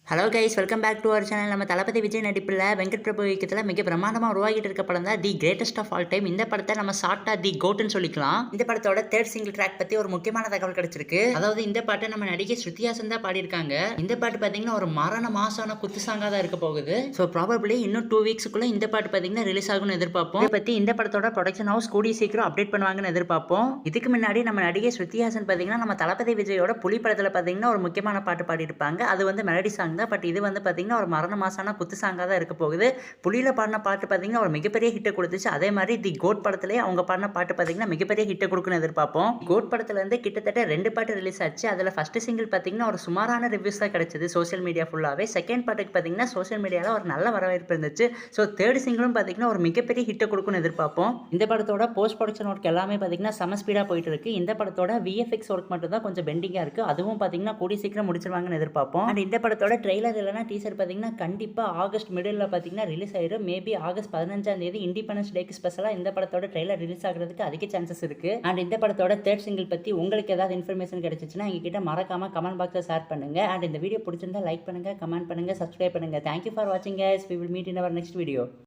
Hello guys, welcome back to our channel. நம்ம தளபதி விஜய் நடிப்பில் வெங்கட் பிரபு இயக்கத்தில் மிக பிரமாண்டமாக உருவாகிட்டு இருக்க படம் தான் the greatest of all time. இந்த படத்தை நம்ம ஷார்ட்டா தி கோட்னு சொல்லிக்கலாம். இந்த படத்தோட தேர்ட் சிங்கிள் ட்ராக் பற்றி ஒரு முக்கியமான தகவல் கிடைச்சிருக்கு. அதாவது இந்த பாட்டை நம்ம நடிகை ஸ்ருதி ஹாசன் தான் பாடியிருக்காங்க. இந்த பாட்டு பார்த்தீங்கன்னா ஒரு மரண மாசான குத்து சாங்காக தான் இருக்க போகுது. ஸோ ப்ராபபிளி இன்னும் 2 வீக்ஸ்க்குள்ள இந்த பாட்டு பார்த்தீங்கன்னா ரிலீஸ் ஆகும்னு எதிர்பார்ப்போம். இதை பற்றி இந்த படத்தோட ப்ரொடக்ஷன் ஹவுஸ் கூடிய சீக்கிரம் அப்டேட் பண்ணுவாங்கன்னு எதிர்பார்ப்போம். இதுக்கு முன்னாடி நம்ம நடிகை ஸ்ருதி ஹாசன் பார்த்தீங்கன்னா நம்ம தளபதி விஜயோட புலி படத்தில் பார்த்தீங்கன்னா ஒரு முக்கியமான பாட்டு பாடியிருப்பாங்க. அது வந்து மெலடி சாங் தான். பட் இது வந்து ஒரு மரண மாசான குத்து சாங்கா தான் இருக்க போகுது. புலியில பாடின பாட்டு பார்த்தீங்கன்னா ஒரு மிகப்பெரிய ஹிட்டை கொடுத்துச்சு. அதே மாதிரி தி கோட் படத்திலே அவங்க பாடின பாட்டு பார்த்தீங்கன்னா மிகப்பெரிய ஹிட்டை கொடுக்குன்னு எதிர்பார்ப்போம். கோட் படத்துல இருந்து கிட்டத்தட்ட 2 பாட்டு ரிலீஸ் ஆச்சு. அதில் ஃபர்ஸ்ட் சிங்கிள் பார்த்தீங்கன்னா ஒரு சுமாரான ரிவ்யூஸ் தான் கிடைச்சது சோஷியல் மீடியா ஃபுல்லாகவே. செகண்ட் பாட்டுக்கு பார்த்தீங்கன்னா சோஷியல் மீடியாவில் ஒரு நல்ல வரவேற்பு இருந்துச்சு. ஸோ தேர்ட் சிங்கிளும் பார்த்தீங்கன்னா ஒரு மிகப்பெரிய ஹிட்டை கொடுக்குன்னு எதிர்பார்ப்போம். இந்த படத்தோட போஸ்ட் ப்ரொடக்ஷன் ஒர்க் எல்லாமே பார்த்தீங்கன்னா செம ஸ்பீடாக போயிட்டு இருக்கு. இந்த படத்தோட விஎஃப்எக்ஸ் ஒர்க் மட்டும் தான் கொஞ்சம் பெண்டிங்காக இருக்கு. அதுவும் பார்த்தீங்கன்னா கூடிய சீக்கிரம் முடிச்சிருவாங்கன்னு எதிர்பார்ப்போம். அண்ட் இந்த படத்தோட ட்ரெய்லர் இல்லைனா டீசர் பார்த்தீங்கன்னா கண்டிப்பாக ஆகஸ்ட் மிடில் பார்த்தீங்கன்னா ரிலீஸ் ஆயிடும். மேபி ஆகஸ்ட் 15ஆம் தேதி இண்டிபெண்டன்ஸ் டேக்கு ஸ்பெஷலாக இந்த படத்தோட ட்ரெய்லர் ரிலீஸ் ஆகிறதுக்கு அதிக சான்சஸ் இருக்கு. அண்ட் இந்த படத்தோட தேர்ட் சிங்கிள் பற்றி உங்களுக்கு ஏதாவது இன்ஃபர்மேஷன் கிடைச்சிச்சுன்னா எங்ககிட்ட மறக்காம கமெண்ட் பாக்ஸில் ஷேர் பண்ணுங்க. அண்ட் இந்த வீடியோ பிடிச்சிருந்தா லைக் பண்ணுங்க, கமெண்ட் பண்ணுங்க, சப்ஸ்கிரைப் பண்ணுங்க. தேங்க்யூ ஃபார் வாட்சிங் guys. We will meet in our next video.